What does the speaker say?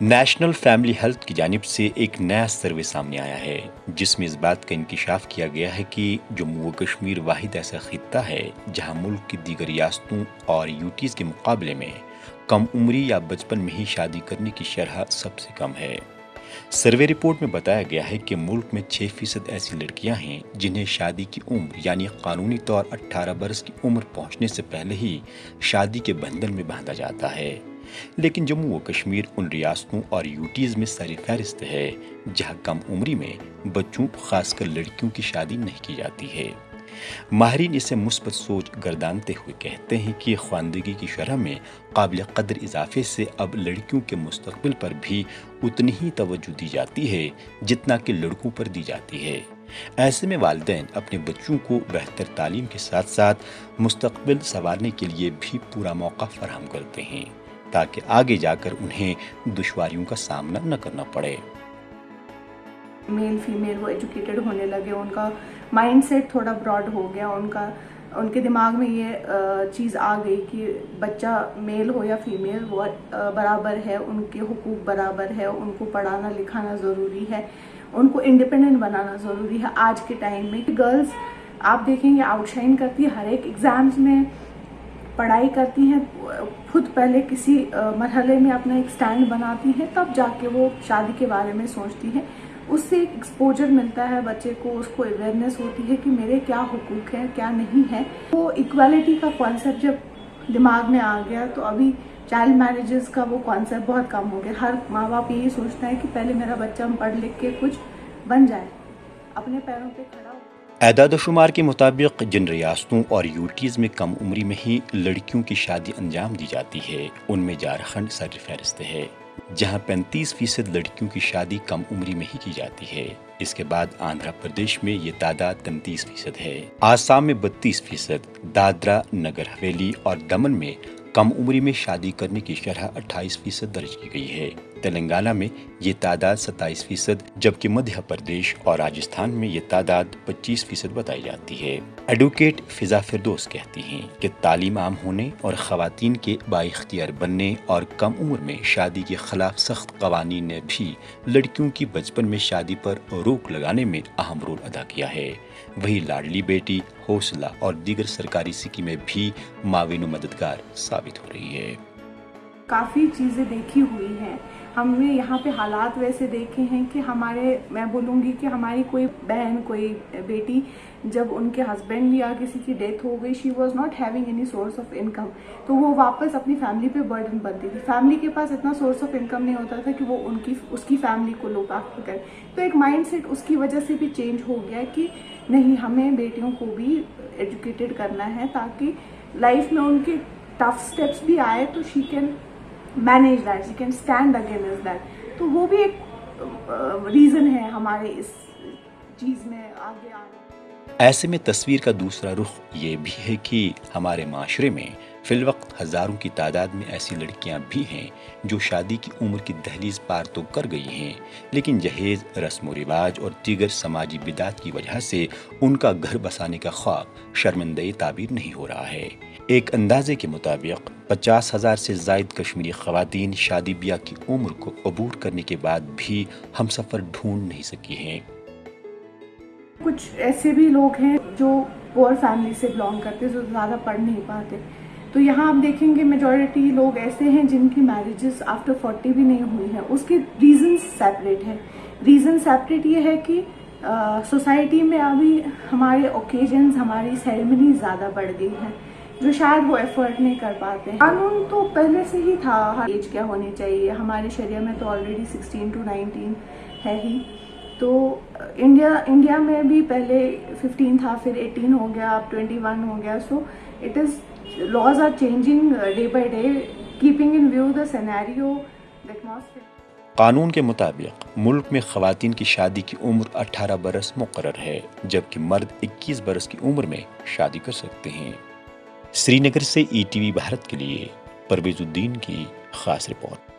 National family health کی جانب سے ایک نیا سروے سامنے آیا ہے جس میں اس بات کا انکشاف کیا گیا ہے کہ جموں و کشمیر واحد ایسا خطہ ہے جہاں ملک کی دیگر ریاستوں اور یوٹیز کے مقابلے میں کم عمری یا بچپن میں ہی شادی کرنے کی شرح سب سے کم ہے۔ سروے رپورٹ میں بتایا گیا ہے کہ ملک میں 6% ایسی لڑکیاں ہیں جنہیں شادی کی عمر یعنی قانونی طور 18 برس کی عمر پہنچنے سے پہلے ہی شادی کے بندھن میں باندھا جاتا ہے، لیکن جموں و کشمیر ان ریاستوں اور یوٹیز میں سر فہرست ہے جہاں کم عمری میں بچوں خاص کر لڑکیوں کی شادی نہیں کی جاتی ہے۔ ماہرین اسے مثبت سوچ گردانتے ہوئے کہتے ہیں کہ خواندگی کی شرح میں قابل قدر اضافے سے اب لڑکیوں کے مستقبل پر بھی اتنی ہی توجہ دی جاتی ہے جتنا کہ لڑکوں پر دی جاتی ہے۔ ایسے میں والدین اپنے بچوں کو بہتر تعلیم کے ساتھ ساتھ مستقبل سنوارنے کے لیے بھی پورا موقع فراہم کرتے ہیں تاکہ آگے جا کر انہیں دشواریوں کا سامنا نہ کرنا پڑے۔ میل فیمیل وہ ایجوکیٹڈ ہونے لگے، ان کا مائنڈ سیٹ تھوڑا براڈ ہو گیا، ان کے دماغ میں یہ چیز آ گئی کہ بچہ میل ہو یا فیمیل وہ برابر ہے، ان کے حقوق برابر ہے، ان کو پڑھانا لکھانا ضروری ہے، ان کو انڈیپینڈنٹ بنانا ضروری ہے۔ آج کے ٹائم میں گرلز آپ دیکھیں گے آؤٹ شائن کرتی ہے، ہر ایک ایگزامز میں پڑھائی کرتی ہیں، خود پہلے کسی مرحلے میں اپنا ایک سٹینڈ بناتی ہیں، تب جا کے وہ شادی کے بارے میں سوچتی ہیں۔ اس سے ایک ایکسپوجر ملتا ہے بچے کو، اس کو اویئرنیس ہوتی ہے کہ میرے کیا حقوق ہیں کیا نہیں ہے۔ وہ ایکویلٹی کا کانسیپٹ جب دماغ میں آ گیا تو ابھی چائلڈ میرجز کا وہ کانسیپٹ بہت کم ہو گیا۔ ہر ماں باپ یہی سوچتا ہے کہ پہلے میرا بچہ پڑھ لکھ کے کچھ بن جائے، اپنے پیروں پہ کھڑا ہو۔ اعداد و شمار کے مطابق جن ریاستوں اور یوٹیز میں کم عمری میں ہی لڑکیوں کی شادی انجام دی جاتی ہے ان میں جھارکھنڈ سر فہرست ہے، جہاں 35% لڑکیوں کی شادی کم عمری میں ہی کی جاتی ہے۔ اس کے بعد آندھرا پردیش میں یہ تعداد 33% ہے، آسام میں 32%، دادرا نگر حویلی اور دمن میں کم عمری میں شادی کرنے کی شرح 28% درج کی گئی ہے۔ تلنگانہ میں یہ تعداد 27%، جبکہ مدھیہ پردیش اور راجستھان میں یہ تعداد 25% بتائی جاتی ہے۔ ایڈوکیٹ فضا فردوس کہتی ہیں کہ تعلیم عام ہونے اور خواتین کے بااختیار بننے اور کم عمر میں شادی کے خلاف سخت قوانین نے بھی لڑکیوں کی بچپن میں شادی پر روک لگانے میں اہم رول ادا کیا ہے۔ وہی لاڈلی بیٹی، حوصلہ اور دیگر سرکاری اسکیمیں بھی معاون و مددگار ثابت ہو رہی ہے۔ کافی چیزیں دیکھی ہوئی ہیں ہم نے یہاں پہ، حالات ویسے دیکھے ہیں کہ میں بولوں گی کہ ہماری کوئی بہن کوئی بیٹی جب ان کے ہسبینڈ یا کسی کی ڈیتھ ہو گئی، she was not having any source of income, تو وہ واپس اپنی فیملی پہ برڈن بنتی تھی۔ فیملی کے پاس اتنا سورس آف انکم نہیں ہوتا تھا کہ وہ اس کی فیملی کو لوک آفٹر کرے، تو ایک مائنڈ سیٹ اس کی وجہ سے بھی چینج ہو گیا کہ نہیں، ہمیں بیٹیوں کو بھی ایجوکیٹڈ کرنا ہے تاکہ لائف میں ان کے ٹف سٹیپس بھی آئے تو she can manage that, she can stand against that. تو وہ بھی ایک ریزن ہے ہمارے اس چیز میں آگے آنے۔ ایسے میں تصویر کا دوسرا رخ یہ بھی ہے کہ ہمارے معاشرے میں فی الوقت ہزاروں کی تعداد میں ایسی لڑکیاں بھی ہیں جو شادی کی عمر کی دہلیز پار تو کر گئی ہیں، لیکن جہیز، رسم و رواج اور دیگر سماجی بدعات کی وجہ سے ان کا گھر بسانے کا خواب شرمندہ تعبیر نہیں ہو رہا ہے۔ ایک اندازے کے مطابق 50,000 سے زائد کشمیری خواتین شادی بیاہ کی عمر کو عبور کرنے کے بعد بھی ہمسفر ڈھونڈ نہیں سکی ہیں۔ کچھ ایسے بھی لوگ ہیں جو پور فیملی سے بلانگ کرتے، جو زیادہ پڑھ نہیں پاتے، تو یہاں آپ دیکھیں گے میجورٹی لوگ ایسے ہیں جن کی میرجز آفٹر 40 بھی نہیں ہوئی ہیں۔ اس کے ریزنز سیپریٹ ہیں۔ ریزن سیپریٹ یہ ہے کہ سوسائٹی میں ابھی ہمارے اوکیزنز، ہماری سیریمنی زیادہ بڑھ گئی ہیں جو شاید وہ ایفرٹ نہیں کر پاتے۔ قانون تو پہلے سے ہی تھا، ہر ایج کیا ہونی چاہیے، ہمارے شریعہ میں تو آلریڈی 16 to 19 ہے ہی، تو انڈیا میں بھی پہلے 15 تھا، پھر 18 ہو گیا، اب 21 ہو گیا۔ So it is laws are changing day by day, keeping in view the scenario, the atmosphere. قانون کے مطابق ملک میں خواتین کی شادی کی عمر 18 برس مقرر ہے، جبکہ مرد 21 برس کی عمر میں شادی کر سکتے ہیں۔ سری نگر سے ETV بھارت کے لیے پرویز الدین کی خاص رپورٹ۔